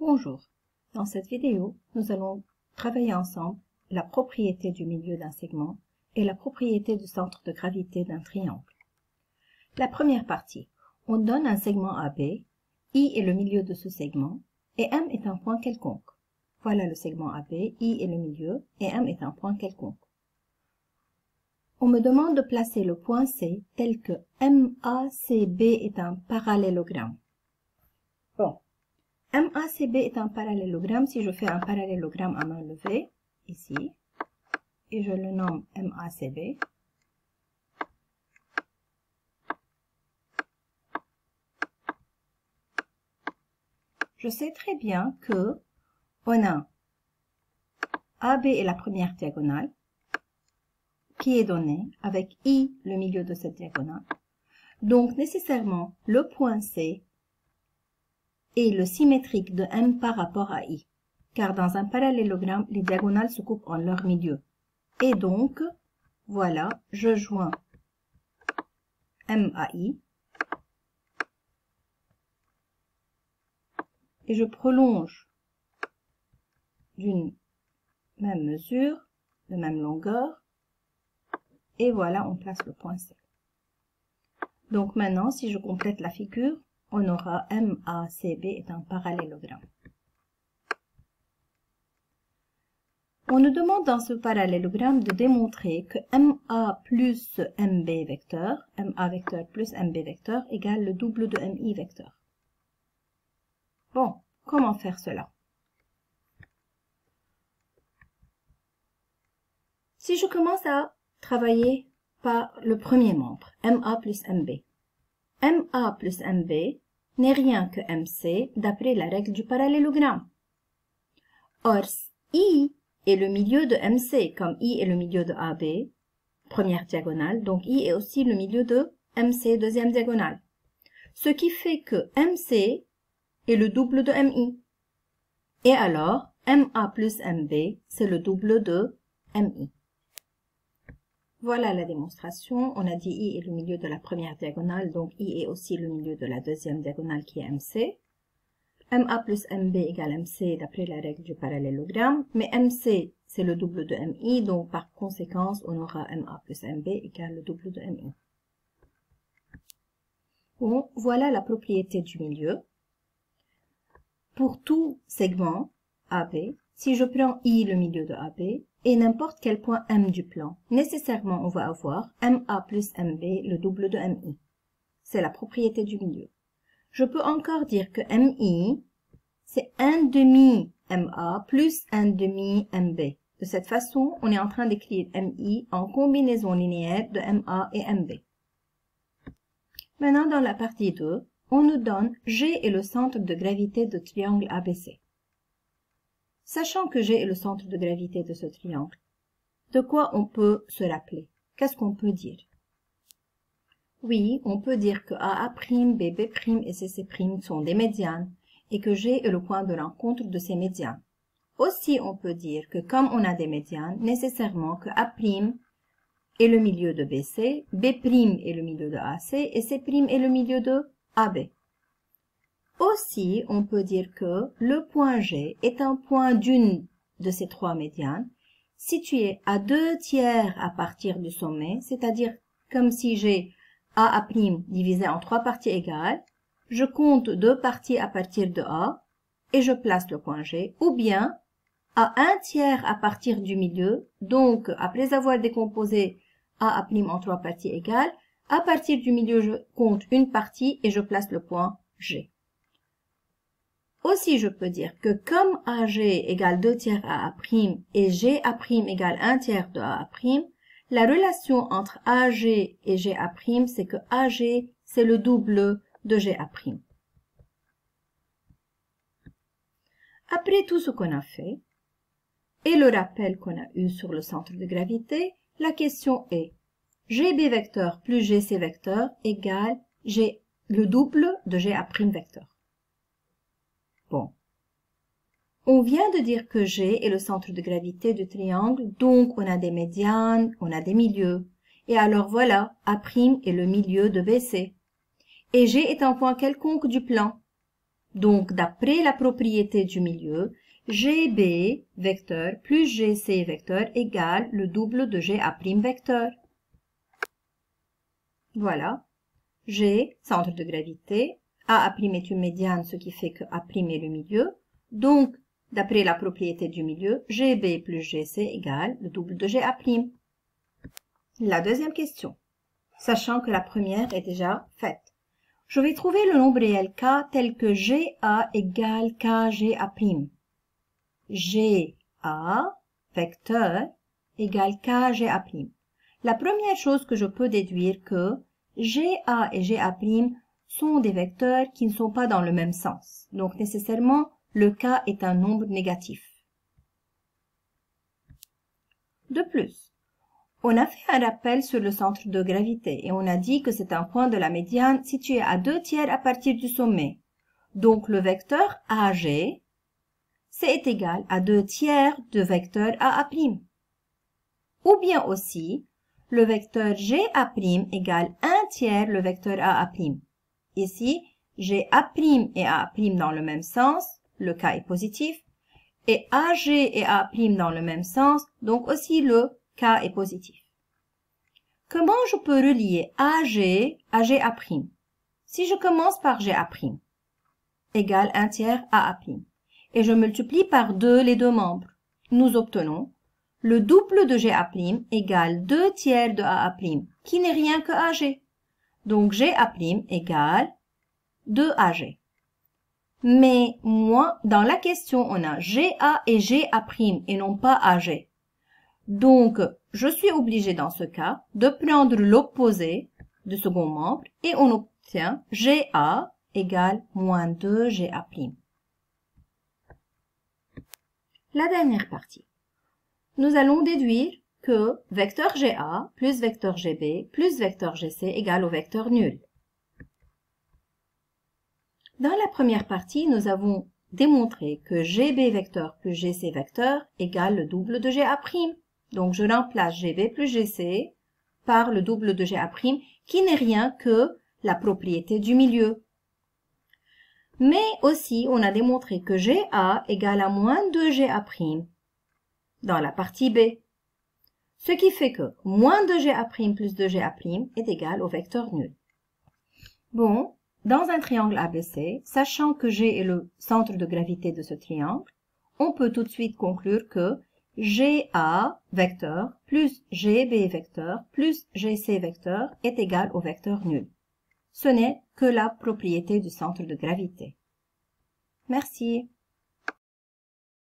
Bonjour, dans cette vidéo, nous allons travailler ensemble la propriété du milieu d'un segment et la propriété du centre de gravité d'un triangle. La première partie, on donne un segment AB, I est le milieu de ce segment et M est un point quelconque. Voilà le segment AB, I est le milieu et M est un point quelconque. On me demande de placer le point C tel que MACB est un parallélogramme. Bon. MACB est un parallélogramme. Si je fais un parallélogramme à main levée, ici, et je le nomme MACB, je sais très bien que on a AB est la première diagonale, qui est donnée avec I, le milieu de cette diagonale. Donc, nécessairement, le point C est le symétrique de M par rapport à I, car dans un parallélogramme, les diagonales se coupent en leur milieu. Et donc, voilà, je joins M à I, et je prolonge d'une même mesure, de même longueur, et voilà, on place le point C. Donc maintenant, si je complète la figure, on aura MACB est un parallélogramme. On nous demande dans ce parallélogramme de démontrer que MA plus MB vecteur, MA vecteur plus MB vecteur égale le double de MI vecteur. Bon, comment faire cela? Si je commence à travailler par le premier membre, MA plus MB. MA plus MB n'est rien que MC d'après la règle du parallélogramme. Or, I est le milieu de MC, comme I est le milieu de AB, première diagonale, donc I est aussi le milieu de MC, deuxième diagonale. Ce qui fait que MC est le double de MI. Et alors, MA plus MB, c'est le double de MI. Voilà la démonstration. On a dit I est le milieu de la première diagonale, donc I est aussi le milieu de la deuxième diagonale qui est MC. MA plus MB égale MC d'après la règle du parallélogramme, mais MC c'est le double de MI, donc par conséquence on aura MA plus MB égale le double de MI. Bon, voilà la propriété du milieu. Pour tout segment AB, si je prends I le milieu de AB, et n'importe quel point M du plan, nécessairement on va avoir MA plus MB le double de MI. C'est la propriété du milieu. Je peux encore dire que MI, c'est 1 demi MA plus 1 demi MB. De cette façon, on est en train d'écrire MI en combinaison linéaire de MA et MB. Maintenant, dans la partie 2, on nous donne G est le centre de gravité de triangle ABC. Sachant que G est le centre de gravité de ce triangle, de quoi on peut se rappeler? Qu'est-ce qu'on peut dire? Oui, on peut dire que AA', BB' et CC' sont des médianes et que G est le point de rencontre de ces médianes. Aussi, on peut dire que comme on a des médianes, nécessairement que A' est le milieu de BC, B' est le milieu de AC et C' est le milieu de AB. Aussi, on peut dire que le point G est un point d'une de ces trois médianes situé à 2/3 à partir du sommet, c'est-à-dire comme si j'ai AA' divisé en 3 parties égales, je compte 2 parties à partir de A et je place le point G, ou bien à 1/3 à partir du milieu, donc après avoir décomposé AA' en 3 parties égales, à partir du milieu je compte une partie et je place le point G. Aussi, je peux dire que comme AG égale 2/3 AA' et GA' égale 1/3 de AA', la relation entre AG et GA', c'est que AG, c'est le double de GA'. Après tout ce qu'on a fait, et le rappel qu'on a eu sur le centre de gravité, la question est GB vecteur plus GC vecteur égale le double de GA' vecteur. Bon. On vient de dire que G est le centre de gravité du triangle, donc on a des médianes, on a des milieux. Et alors voilà, A' est le milieu de BC. Et G est un point quelconque du plan. Donc, d'après la propriété du milieu, GB vecteur plus GC vecteur égale le double de GA' vecteur. Voilà. G, centre de gravité. A' est une médiane, ce qui fait que A' est le milieu. Donc, d'après la propriété du milieu, GB plus GC égale le double de GA'. La deuxième question. Sachant que la première est déjà faite. Je vais trouver le nombre réel K tel que GA égale KGA'. GA vecteur égale KGA'. La première chose que je peux déduire que GA et GA' sont des vecteurs qui ne sont pas dans le même sens. Donc nécessairement, le K est un nombre négatif. De plus, on a fait un rappel sur le centre de gravité et on a dit que c'est un point de la médiane situé à 2/3 à partir du sommet. Donc le vecteur AG, c'est égal à 2/3 de vecteur AA'. Ou bien aussi, le vecteur GA' égale 1/3 le vecteur AA'. Ici, GA' et AA' dans le même sens, le K est positif, et AG et AA' dans le même sens, donc aussi le K est positif. Comment je peux relier AG à GA'? Si je commence par GA' égale 1/3 AA', et je multiplie par 2 les deux membres, nous obtenons le double de GA' égale 2/3 de AA', qui n'est rien que AG. Donc GA' égale 2AG. Mais moi, dans la question, on a GA et GA' et non pas AG. Donc, je suis obligée dans ce cas de prendre l'opposé du second membre et on obtient GA égale moins 2GA'. La dernière partie. Nous allons déduire que vecteur GA plus vecteur GB plus vecteur GC égale au vecteur nul. Dans la première partie, nous avons démontré que GB vecteur plus GC vecteur égale le double de GA'. Donc, je remplace GB plus GC par le double de GA', qui n'est rien que la propriété du milieu. Mais aussi, on a démontré que GA égale à moins 2GA' dans la partie B. Ce qui fait que moins 2GA' plus 2GA' est égal au vecteur nul. Bon, dans un triangle ABC, sachant que G est le centre de gravité de ce triangle, on peut tout de suite conclure que GA vecteur plus GB vecteur plus GC vecteur est égal au vecteur nul. Ce n'est que la propriété du centre de gravité. Merci.